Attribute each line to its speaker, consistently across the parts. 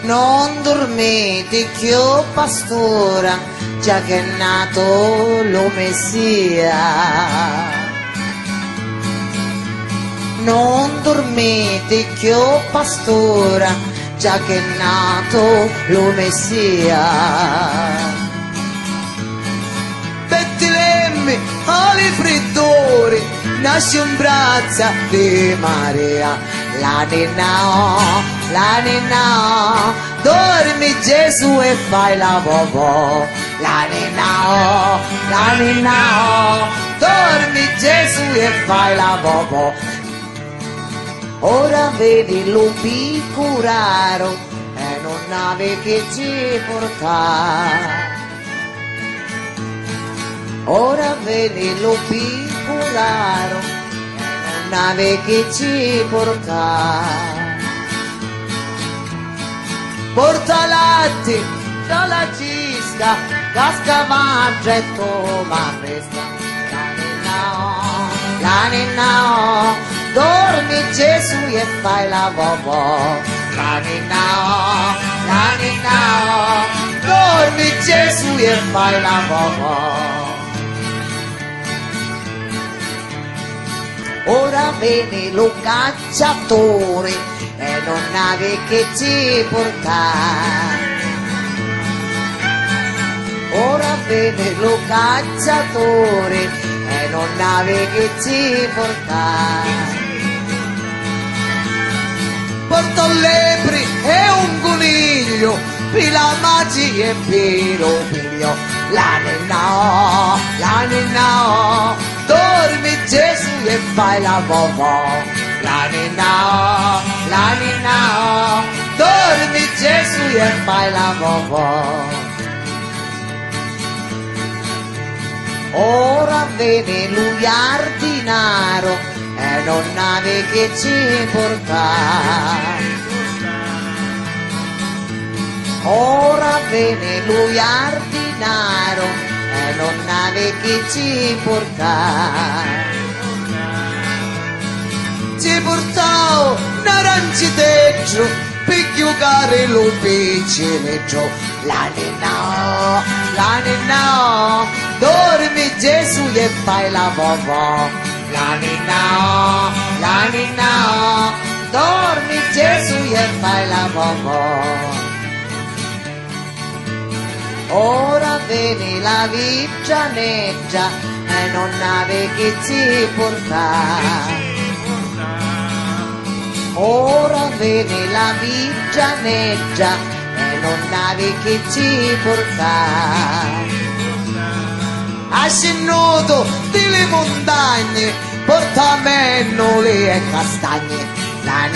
Speaker 1: Non dormite più pastora, già che è nato lo Messia. Non dormite più pastora, già che è nato lo Messia. Bettilemme, ali freddori, nasce un braccio di Maria. La nina, dormi Gesù e fai la bobò. La nina, dormi Gesù e fai la bobò. Ora vedi lupi curaro e non nave che ci porta. Ora vedi lupi curaro e non nave che ci porta. Porta latte dalla cisca, casca mangia e toma fresca. La nina, dormi Gesù e fai la bobò. La nina, dormi Gesù e fai la bobò. Ora viene lo cacciatore e non nave che ci porta. Ora viene lo cacciatore e non nave che ci porta. Portò lepri e un coniglio, pila magia e pilo piglio. La nina, dormi Gesù e fai la bobò. La nina, dormi Gesù e fai la bobò. Ora viene lui ardinaro e non nave che ci porta. Ora viene lui ardinaro e non nave che ci porta. Ci portò un aranciteggio per giocare lo piccineggio. La nina, dormi Gesù e fai la bobò. La nina, dormi Gesù e fai la bobò. Ora vieni la viggianeggia e non nave che ci porta. Ora viene la viggianeggia e non nave che ci porta. A scennuto delle montagne porta mennoli e castagne. La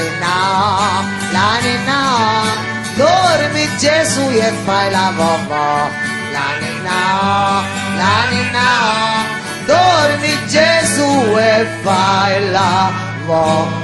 Speaker 1: nina, dormi Gesù e fai la bobò. La nina, dormi Gesù e fai la bobò.